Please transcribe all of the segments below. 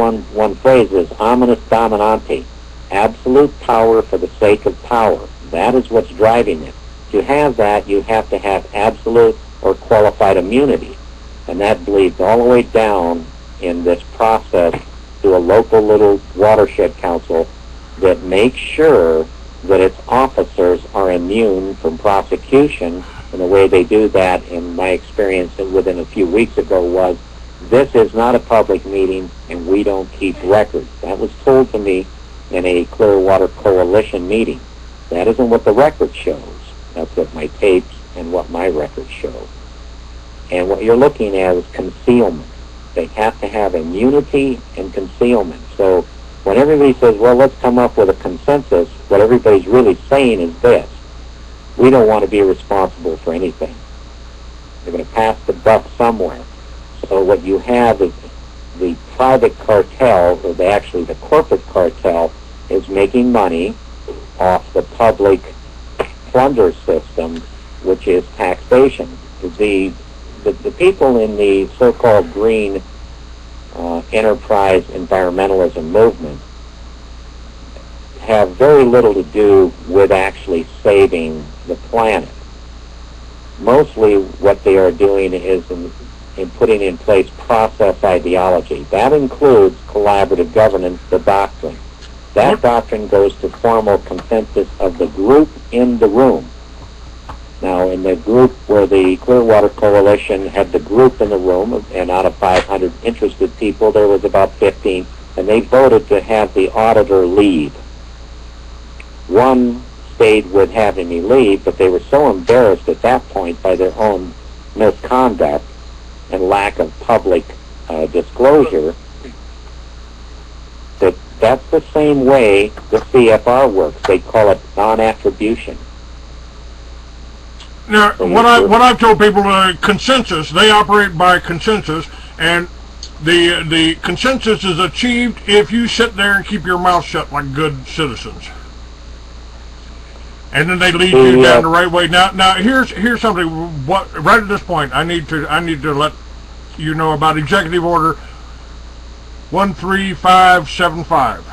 one phrase is omnis dominante, absolute power for the sake of power. That is what's driving it. To have that, you have to have absolute or qualified immunity. And that bleeds all the way down in this process to a local little watershed council that makes sure that its officers are immune from prosecution. And the way they do that, in my experience within a few weeks ago, was this is not a public meeting and we don't keep records. That was told to me in a Clearwater Coalition meeting. That isn't what the record shows. That's what my tapes and what my records show. And what you're looking at is concealment. They have to have immunity and concealment. So when everybody says, well, let's come up with a consensus, what everybody's really saying is this: we don't want to be responsible for anything. They're going to pass the buck somewhere. So what you have is the private cartel, or actually the corporate cartel, is making money off the public plunder system, which is taxation. The people in the so-called green enterprise environmentalism movement have very little to do with actually saving the planet. Mostly what they are doing is in putting in place process ideology. That includes collaborative governance, the doctrine. That doctrine goes to formal consensus of the group in the room. Now, in the group where the Clearwater Coalition had the group in the room, and out of 500 interested people, there was about 15, and they voted to have the auditor leave. One stayed with having me leave, but they were so embarrassed at that point by their own misconduct and lack of public disclosure that that's the same way the CFR works. They call it non-attribution. Now, what I've told people, consensus, they operate by consensus, and the consensus is achieved if you sit there and keep your mouth shut like good citizens. And then they lead you down the right way. Now here's something. What right at this point, I need to let you know about Executive Order 13575.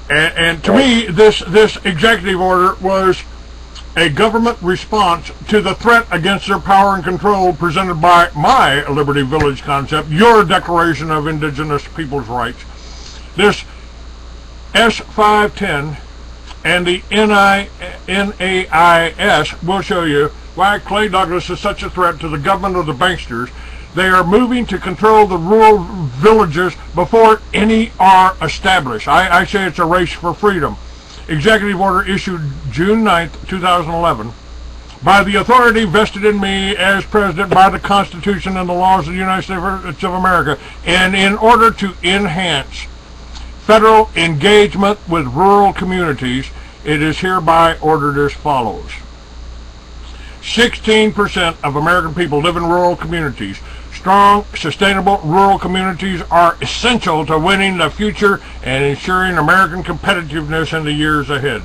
And to me, this executive order was a government response to the threat against their power and control presented by my Liberty Village concept, your Declaration of Indigenous Peoples' Rights. This S510 and the NAIS will show you why Clay Douglas is such a threat to the government of the banksters. They are moving to control the rural villages before any are established. I say it's a race for freedom. Executive order issued June 9th, 2011, by the authority vested in me as president by the Constitution and the laws of the United States of America, and in order to enhance federal engagement with rural communities, it is hereby ordered as follows. 16% of American people live in rural communities. Strong, sustainable rural communities are essential to winning the future and ensuring American competitiveness in the years ahead.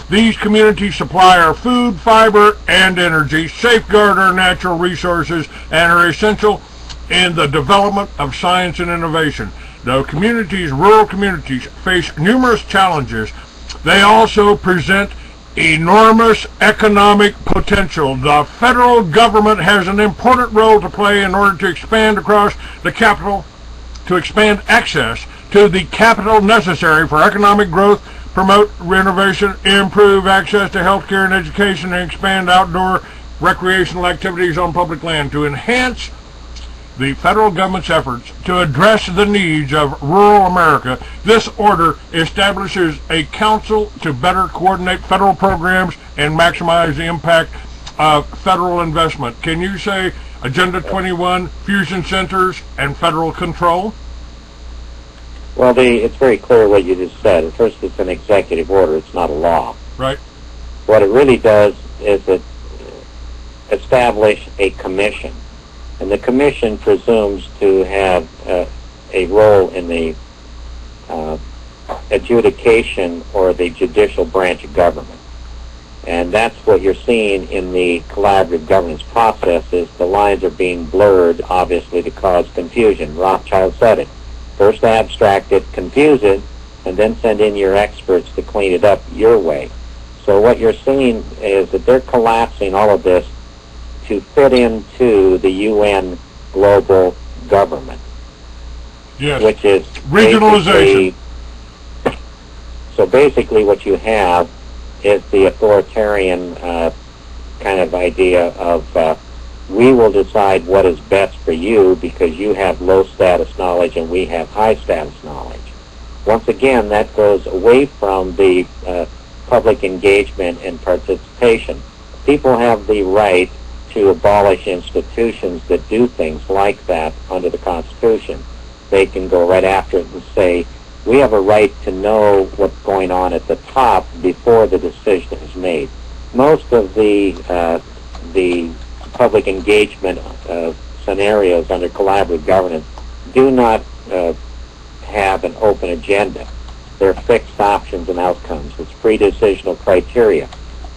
These communities supply our food, fiber, and energy, safeguard our natural resources, and are essential in the development of science and innovation. Though rural communities face numerous challenges, they also present enormous economic potential. The federal government has an important role to play in order to expand across the capital, to expand access to the capital necessary for economic growth, promote renovation, improve access to health care and education, and expand outdoor recreational activities on public land. To enhance the federal government's efforts to address the needs of rural America, this order establishes a council to better coordinate federal programs and maximize the impact of federal investment. Can you say Agenda 21, fusion centers, and federal control? Well, it's very clear what you just said. First, it's an executive order. It's not a law. Right. What it really does is it establish a commission. And the commission presumes to have a role in the adjudication or the judicial branch of government. And that's what you're seeing in the collaborative governance process, is the lines are being blurred, obviously, to cause confusion. Rothschild said it. First abstract it, confuse it, and then send in your experts to clean it up your way. So what you're seeing is that they're collapsing all of this to fit into the UN global government. Yes. Which is regionalization. So basically what you have is the authoritarian kind of idea of we will decide what is best for you because you have low status knowledge and we have high status knowledge. Once again, that goes away from the public engagement and participation. People have the right to abolish institutions that do things like that under the Constitution. They can go right after it and say, we have a right to know what's going on at the top before the decision is made. Most of the public engagement scenarios under collaborative governance do not have an open agenda. They're fixed options and outcomes. It's pre-decisional criteria.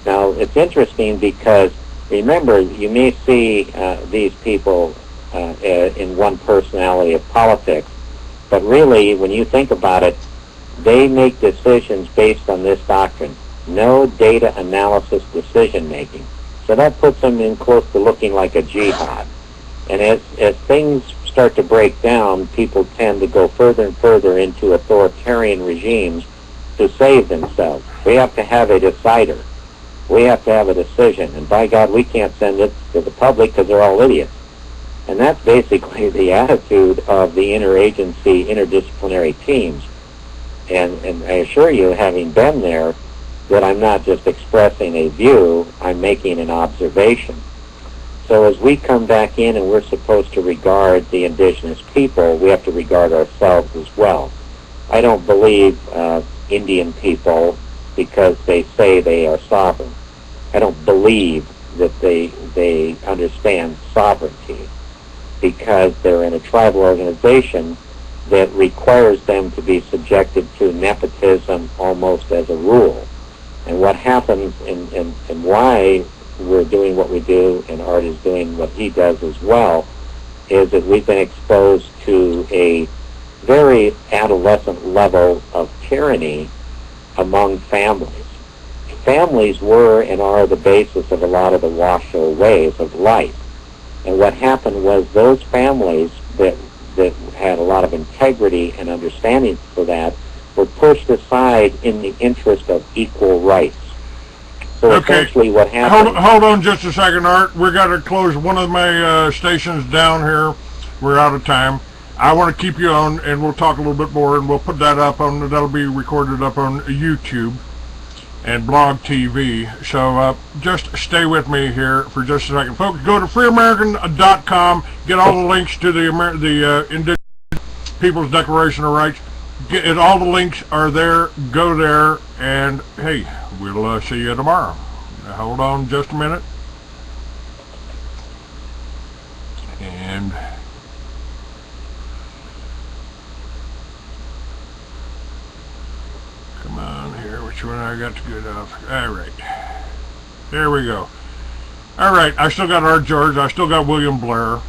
Now, it's interesting because, remember, you may see these people in one personality of politics, but really, when you think about it, they make decisions based on this doctrine. No data analysis decision making. So that puts them in close to looking like a jihad. And as things start to break down, people tend to go further and further into authoritarian regimes to save themselves. We have to have a decider. We have to have a decision. And by God, we can't send it to the public because they're all idiots. And that's basically the attitude of the interagency, interdisciplinary teams. And I assure you, having been there, that I'm not just expressing a view, I'm making an observation. So as we come back in and we're supposed to regard the indigenous people, we have to regard ourselves as well. I don't believe Indian people because they say they are sovereign. I don't believe that they understand sovereignty because they're in a tribal organization that requires them to be subjected to nepotism almost as a rule. And what happens and why we're doing what we do and Art is doing what he does as well is that we've been exposed to a very adolescent level of tyranny among families. Families were and are the basis of a lot of the Washo ways of life. And what happened was those families that had a lot of integrity and understanding for that were pushed aside in the interest of equal rights. So essentially what happened... Hold on just a second, Art. We've got to close one of my stations down here. We're out of time. I want to keep you on, and we'll talk a little bit more, and we'll put that up on... That'll be recorded up on YouTube and Blog TV. So just stay with me here for just a second. Folks, go to freeamerican.com. Get all the links to the Indigenous People's Declaration of Rights. All the links are there. Go there, and hey, we'll see you tomorrow. Now, hold on just a minute. And come on here, which one I got to get off? All right, there we go. All right, I still got Art George. I still got William Blair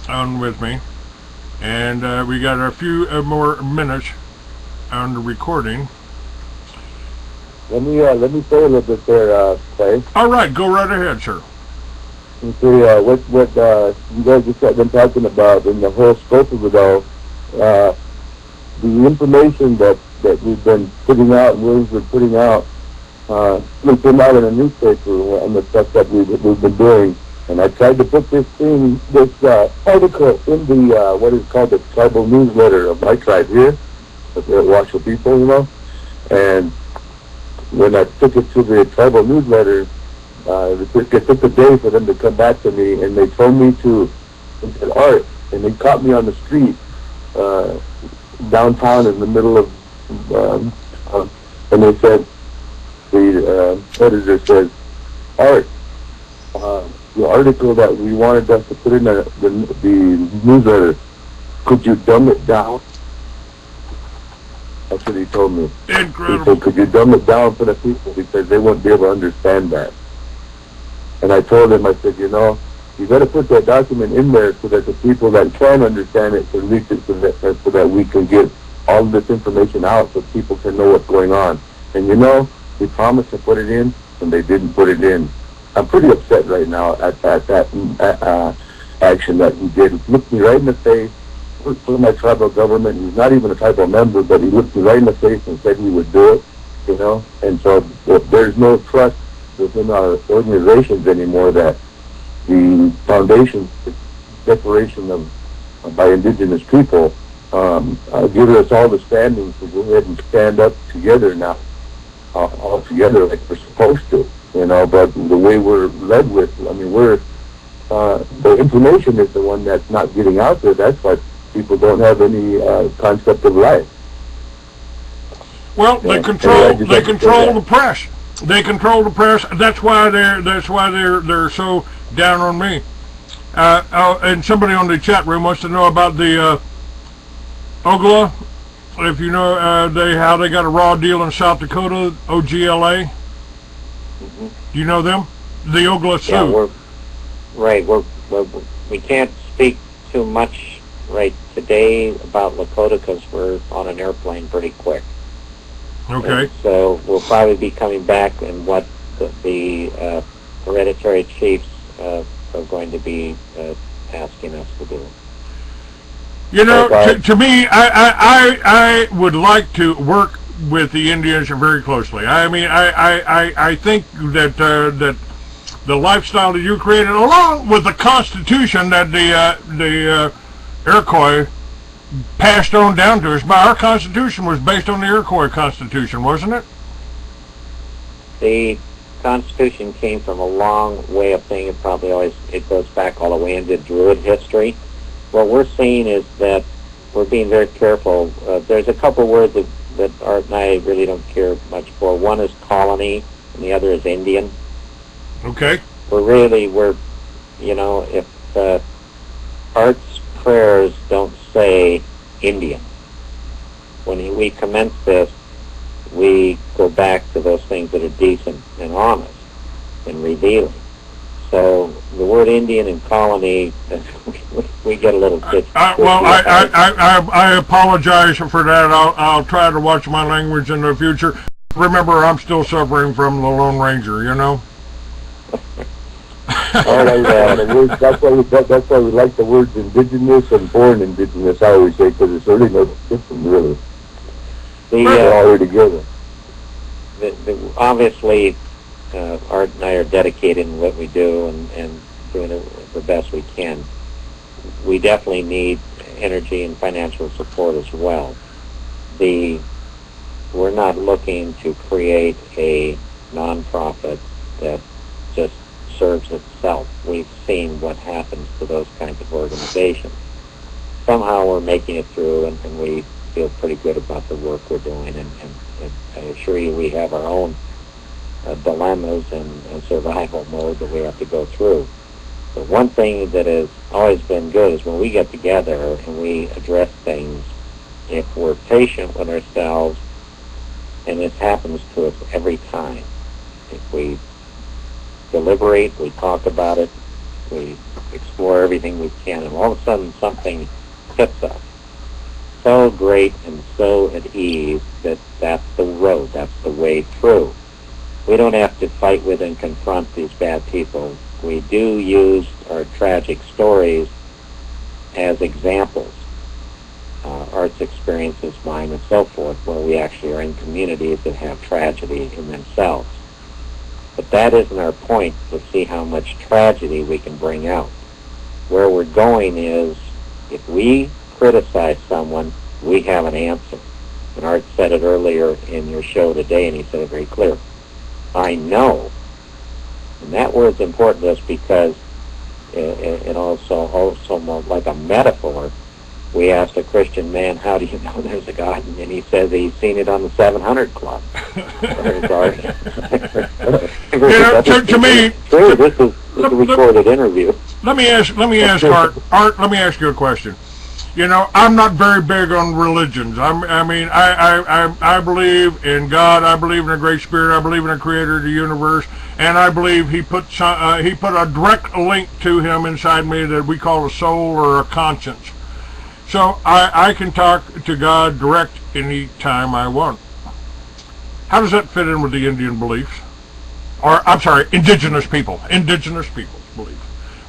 on with me. And we got a few more minutes on the recording. Let me say a little bit there, Clay. All right, go right ahead, sir. You see, what you guys just have been talking about in the whole scope of it all, the information that we've been putting out and William's been putting out, we put out in a newspaper on the stuff that we've been doing. And I tried to put this article in the, what is called the tribal newsletter of my tribe here, the Washo people, you know. And when I took it to the tribal newsletter, it took a day for them to come back to me, and they told me to get Art, and they caught me on the street, downtown in the middle of, and they said, the editor says, Art, the article that we wanted us to put in the newsletter, could you dumb it down? That's what he told me. Incredible. He said, could you dumb it down for the people because they won't be able to understand that. And I told him, I said, you know, you got to put that document in there so that the people that can understand it can reach it, so so that we can get all of this information out so people can know what's going on. And we promised to put it in, and they didn't put it in. I'm pretty upset right now at that action that he did. He looked me right in the face, for my tribal government. He's not even a tribal member, but he looked me right in the face and said he would do it, And so there's no trust within our organizations anymore that the foundation declaration by Indigenous people give us all the standings to go ahead and stand up together now, all together like we're supposed to, but the way we're led with, the information is the one that's not getting out there. That's why people don't have any concept of life. Well, they control the press. They control the press. That's why they're so down on me. And somebody on the chat room wants to know about the Ogla. If you know how they got a raw deal in South Dakota, OGLA. Mm-hmm. Do you know them? The Ogla Sioux. Yeah, we can't speak too much right today about Lakota because we're on an airplane pretty quick. Okay. And so we'll probably be coming back and what the hereditary chiefs are going to be asking us to do. To me, I would like to work with the Indians very closely. I think that the lifestyle that you created, along with the Constitution that the Iroquois passed on down to us. But our Constitution was based on the Iroquois Constitution, wasn't it? The Constitution came from a long way of thinking. It goes back all the way into Druid history. What we're seeing is that we're being very careful. There's a couple words that Art and I really don't care much for. One is colony, and the other is Indian. Okay. If Art's prayers don't say Indian, when we commence this, we go back to those things that are decent and honest and revealing. So the word Indian and colony, we get a little bit. I apologize for that. I'll try to watch my language in the future. Remember, I'm still suffering from the Lone Ranger, That's why we like the words indigenous and born indigenous, I always say, because it's really no different, really. They're all together. Obviously, Art and I are dedicated in what we do and doing it the best we can. We definitely need energy and financial support as well. We're not looking to create a nonprofit that just serves itself. We've seen what happens to those kinds of organizations. Somehow we're making it through, and we feel pretty good about the work we're doing, and I assure you we have our own dilemmas and survival mode that we have to go through. But one thing that has always been good is when we get together and we address things, if we're patient with ourselves, and this happens to us every time, if we deliberate, we talk about it, we explore everything we can, and all of a sudden something hits us so great and so at ease that that's the road, that's the way through. We don't have to fight with and confront these bad people. We do use our tragic stories as examples, Art's experiences, mine, and so forth, where we actually are in communities that have tragedy in themselves. But that isn't our point, to see how much tragedy we can bring out. Where we're going is, if we criticize someone, we have an answer. And Art said it earlier in your show today, and he said it very clear. I know. And that word's important to us because it also more like a metaphor. We asked a Christian man, how do you know there's a God? And he says he's seen it on the 700 Club. To me, true. This is a recorded interview. Let me ask Art, let me ask you a question. I'm not very big on religions. I believe in God. I believe in a great spirit. I believe in a creator of the universe, and I believe he put a direct link to him inside me that we call a soul or a conscience. So I can talk to God direct any time I want. How does that fit in with the Indian beliefs? Or, I'm sorry, indigenous people's beliefs.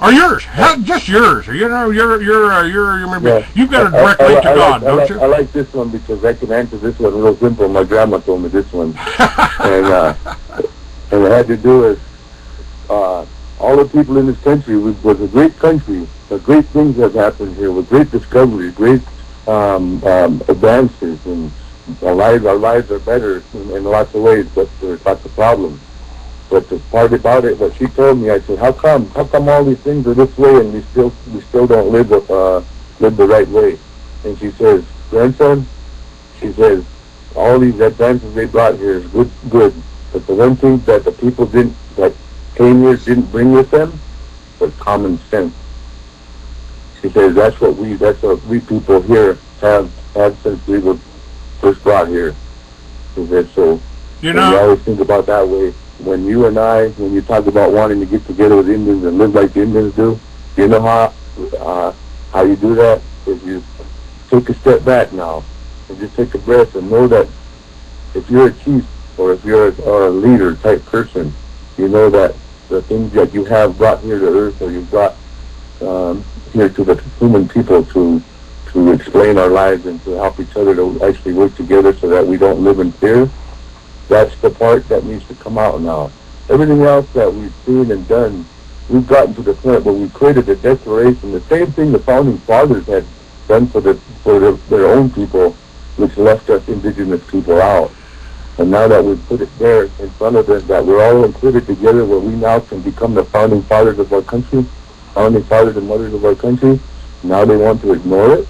Or yours, just yours. You know, you're maybe, you've got a direct link to God, don't you? I like this one because I can answer this one real simple. My grandma told me this one. And it had to do with all the people in this country. It was a great country. Great things have happened here with great discoveries, great advances, and our lives are better in lots of ways, but there's lots of problems. But the part about it, what she told me, I said, how come all these things are this way and we still don't live the right way? And she says, grandson, she says, all these advances they brought here is good, but the one thing that the people that came here didn't bring with them was common sense. She says that's what we people here have since we were first brought here. She said, so you know, we always think about that way. When you talk about wanting to get together with Indians and live like the Indians do, you know how you do that? Is you take a step back now and just take a breath and know that if you're a chief or if you're a leader type person, you know that the things that you have brought here to earth or you've brought here to the human people to explain our lives and to help each other to actually work together so that we don't live in fear. That's the part that needs to come out now. Everything else that we've seen and done, we've gotten to the point where we created a declaration, the same thing the founding fathers had done for their own people, which left us indigenous people out. And now that we've put it there in front of us, that we're all included together where we now can become the founding fathers of our country, founding fathers and mothers of our country, now they want to ignore it?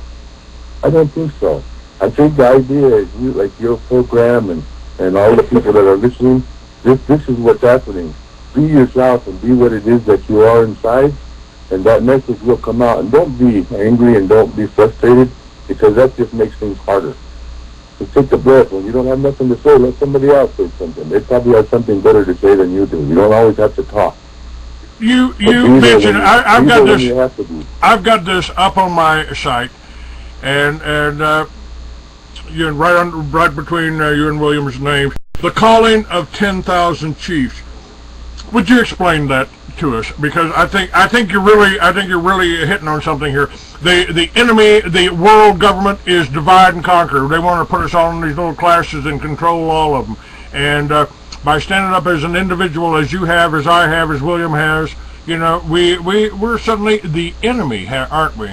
I don't think so. I think the idea is like your program and all the people that are listening, this is what's happening. Be yourself and be what it is that you are inside, and that message will come out. And don't be angry and don't be frustrated, because that just makes things harder. Just take a breath. When you don't have nothing to say, let somebody else say something. They probably have something better to say than you do. You don't always have to talk. You mentioned I've got this up on my site, and you're right between you and William's names. The calling of 10,000 chiefs. Would you explain that to us? Because I think you're really hitting on something here. The enemy, the world government, is divide and conquer. They want to put us all in these little classes and control all of them. And by standing up as an individual, as you have, as I have, as William has, you know, we're suddenly the enemy, aren't we?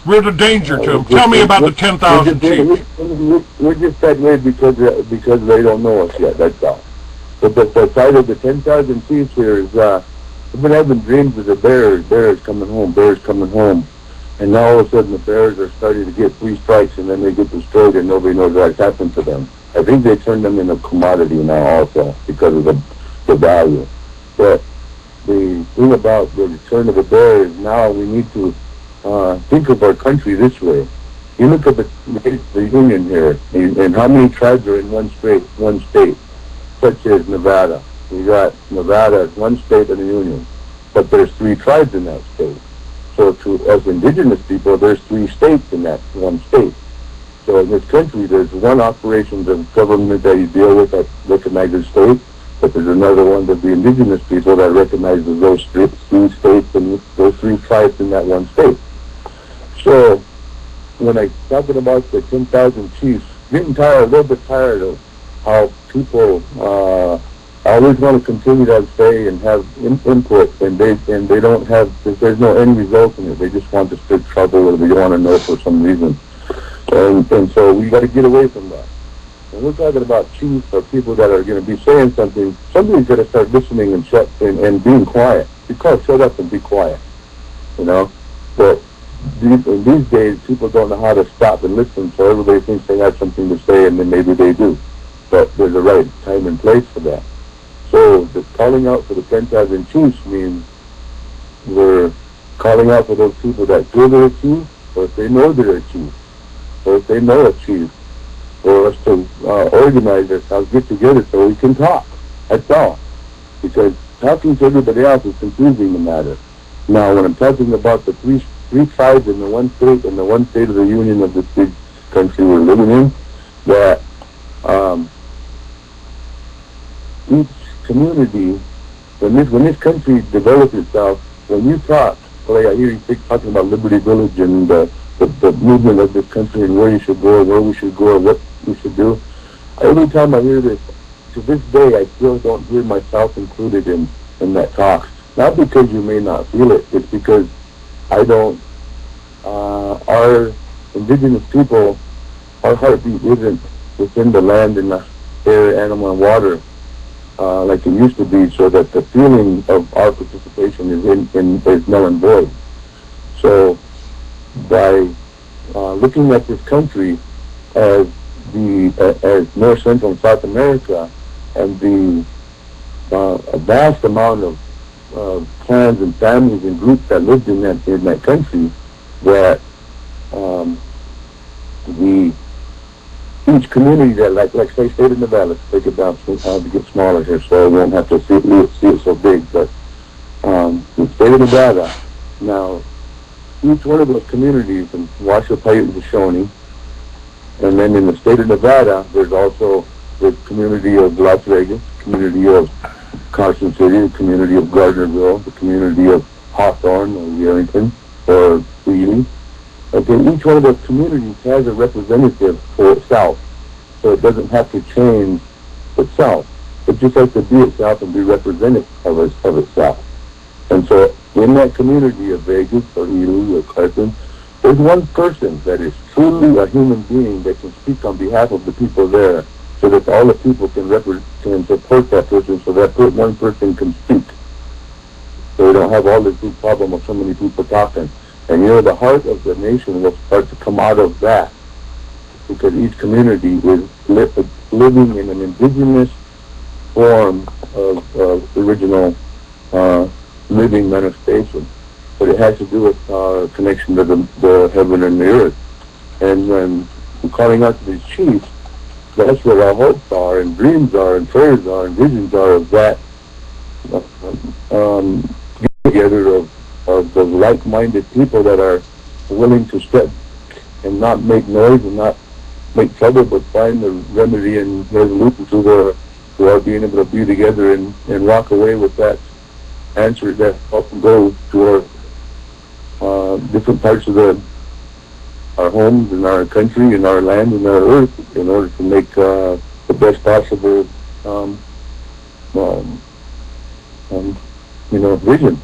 We're the danger to them. Tell me about the 10,000 chiefs. We're just that way because they don't know us yet, that's all. But the side of the 10,000 chiefs here is, we've been having dreams of the bears coming home. And now all of a sudden the bears are starting to get 3 strikes and then they get destroyed and nobody knows what's happened to them. I think they turned them into a commodity now also because of the value. But the thing about the return of the bear is now we need to think of our country this way. You look at the union here, and how many tribes are in one state, such as Nevada. We got Nevada as one state in the union, but there's 3 tribes in that state. So as indigenous people, there's 3 states in that one state. So in this country, there's one operations of government that you deal with that recognizes states, but there's another one that the indigenous people that recognizes those 3 states and those 3 tribes in that one state. So when I'm talking about the 10,000 chiefs, getting a little bit tired of how people always want to continue to have say and have input, and they don't have, there's no end result in it. They just want to stir trouble, or they want to know for some reason. And so we got to get away from that. And we're talking about chiefs or people that are going to be saying something. Somebody's got to start listening and being quiet. You can't shut up and be quiet, you know. But in these days, people don't know how to stop and listen, so everybody thinks they have something to say, and then maybe they do. But there's a right time and place for that. So the calling out for the 10,000 chiefs means we're calling out for those people that feel they're a chief, or if they know they're a chief, or if they know a chief, for us to organize ourselves, get together so we can talk. That's all. Because talking to everybody else is confusing the matter. Now, when I'm talking about the three tribes in the one state, and the one state of the union of this big country we're living in, that each community, when this country develops itself, when you talk, like I hear you talking about Liberty Village and the movement of this country and where you should go, where we should go, and what we should do, every time I hear this, to this day, I still don't hear myself included in that talk. Not because you may not feel it, it's because I don't, our indigenous people, our heartbeat isn't within the land and the air, animal, and water like it used to be, so that the feeling of our participation is null and void. So by looking at this country as as North, Central, and South America, and the a vast amount of clans and families and groups that lived in that country, that each community that, like say, state of Nevada, let's take it down to get smaller here, so I won't have to see it so big, but the state of Nevada, now, each one of those communities in Washo, Paiute, and Shoshone, and then in the state of Nevada, there's also the community of Las Vegas, community of Carson City, the community of Gardnerville, the community of Hawthorne or Yerington or Ely. Okay, each one of those communities has a representative for itself, so it doesn't have to change itself. It just has to be itself and be representative of itself. And so in that community of Vegas or Ely or Carson, there's one person that is truly a human being that can speak on behalf of the people there, so that all the people can support that person, so that one person can speak. So we don't have all this big problem of so many people talking. And the heart of the nation will start to come out of that, because each community is living in an indigenous form of original living manifestation. But it has to do with our connection to the heaven and the earth. And when we're calling out to these chiefs, that's what our hopes are, and dreams are, and prayers are, and visions are of that get-together of the like-minded people that are willing to step and not make noise and not make trouble, but find the remedy and resolution to our being able to be together and walk away with that answer that often goes to our different parts of our homes and our country and our land and our earth, in order to make the best possible vision.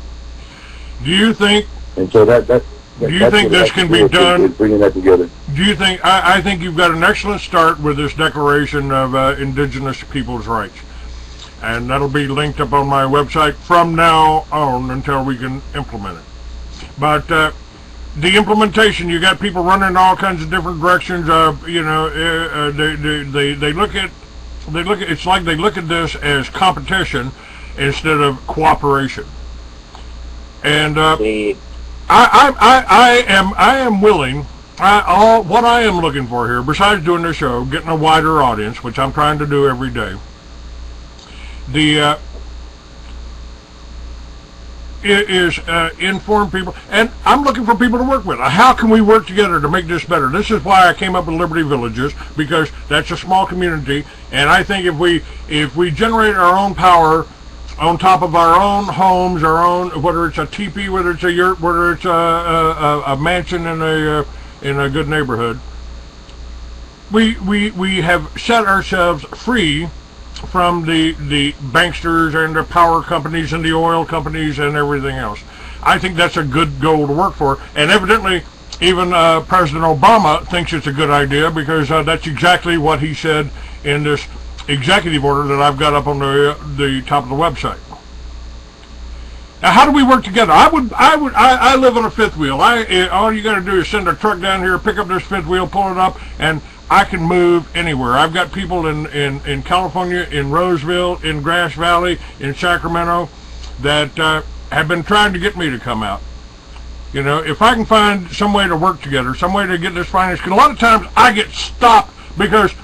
Do you think? And so do you think this can be done? Bringing that together. Do you think? I think you've got an excellent start with this Declaration of Indigenous Peoples' Rights, and that'll be linked up on my website from now on until we can implement it. But the implementation, you got people running in all kinds of different directions. They look at. It's like they look at this as competition instead of cooperation. And I am willing. What I am looking for here, besides doing this show, getting a wider audience, which I'm trying to do every day, is inform people, and I'm looking for people to work with. How can we work together to make this better? This is why I came up with Liberty Villages, because that's a small community, and I think if we generate our own power on top of our own homes, our own, whether it's a teepee, whether it's a yurt, whether it's a mansion in a good neighborhood, we have set ourselves free from the banksters and the power companies and the oil companies and everything else. I think that's a good goal to work for, and evidently even President Obama thinks it's a good idea, because that's exactly what he said in this executive order that I've got up on the top of the website. Now, how do we work together? I live on a fifth wheel. All you got to do is send a truck down here, pick up this fifth wheel, pull it up, and I can move anywhere. I've got people in California, in Roseville, in Grass Valley, in Sacramento, that have been trying to get me to come out. If I can find some way to work together, some way to get this financed, because a lot of times I get stopped because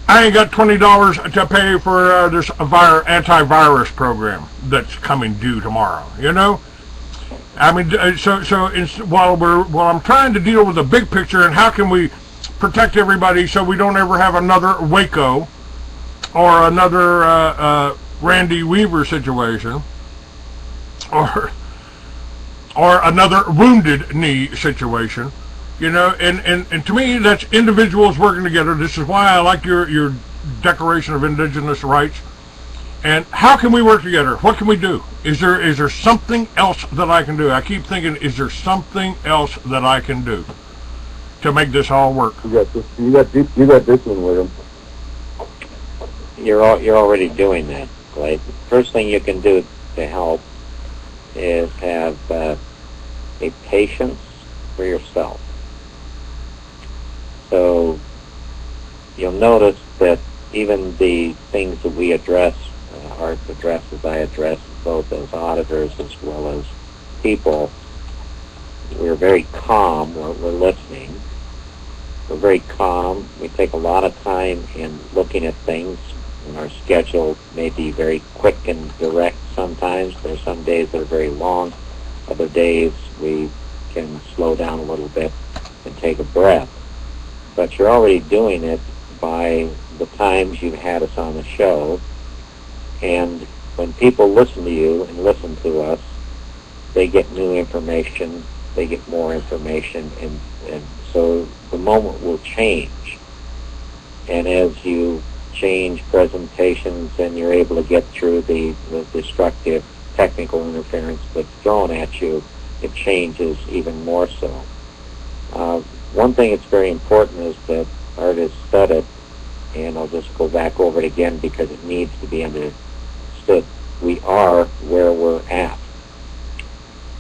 I ain't got $20 to pay for this antivirus program that's coming due tomorrow, I mean, while I'm trying to deal with the big picture and how can we protect everybody so we don't ever have another Waco or another Randy Weaver situation or another Wounded Knee situation, you know, and to me that's individuals working together. This is why I like your Declaration of Indigenous Rights. And how can we work together? What can we do? Is there something else that I can do? I keep thinking, is there something else that I can do to make this all work? You got this one, William. You're already doing that, Clay. The first thing you can do to help is have a patience for yourself. So you'll notice that even the things that we address, Art addresses, I address, both as auditors as well as people, we're very calm. We're listening. We're very calm. We take a lot of time in looking at things, and our schedule may be very quick and direct sometimes. There's some days that are very long. Other days we can slow down a little bit and take a breath. But you're already doing it by the times you've had us on the show. And when people listen to you and listen to us, they get new information, they get more information, and so the moment will change. And as you change presentations and you're able to get through the destructive technical interference that's thrown at you, it changes even more so. One thing that's very important is that Art has said it, and I'll just go back over it again because it needs to be understood. We are where we're at.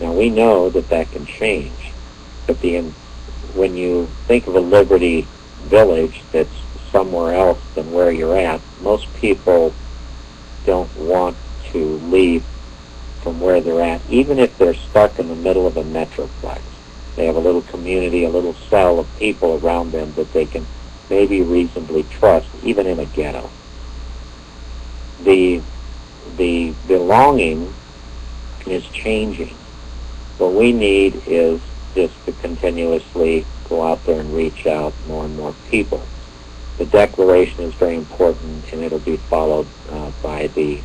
Now we know that can change, but when you think of a Liberty Village that's somewhere else than where you're at, most people don't want to leave from where they're at, even if they're stuck in the middle of a metroplex. They have a little community, a little cell of people around them that they can maybe reasonably trust, even in a ghetto. The belonging is changing. What we need is just to continuously go out there and reach out more and more people. The declaration is very important, and it'll be followed by the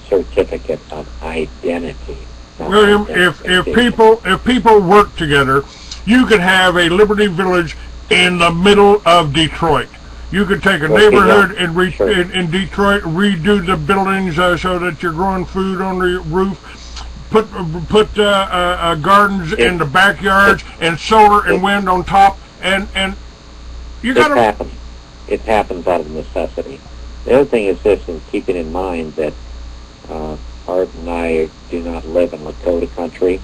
certificate of identity. William, if people work together, you could have a Liberty Village in the middle of Detroit. You could take a neighborhood and in Detroit, redo the buildings so that you're growing food on the roof, put gardens in the backyards, and solar and wind on top, and you got to. It happens out of necessity. The other thing is this: is keeping in mind that Art and I do not live in Lakota country,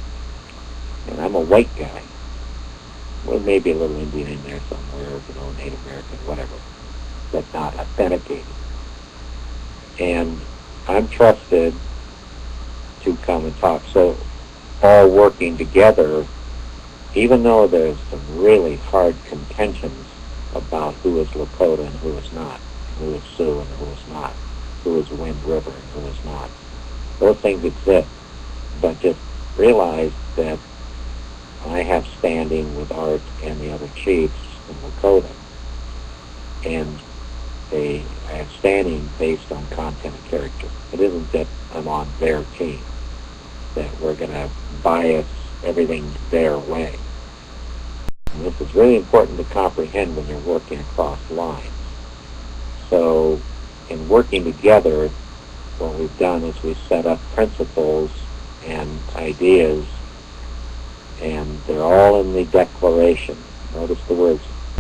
and I'm a white guy. Well, maybe a little Indian in there somewhere, Native American, whatever, but not authenticated. And I'm trusted to come and talk. So all working together, even though there's some really hard contentions about who is Lakota and who is not, who is Sioux and who is not, who is Wind River and who is not. Those things exist, but just realize that I have standing with Art and the other chiefs in Lakota, and I have standing based on content and character. It isn't that I'm on their team, that we're going to bias everything their way. And this is really important to comprehend when you're working across lines. So in working together, what we've done is we've set up principles and ideas, and they're all in the declaration. Notice the words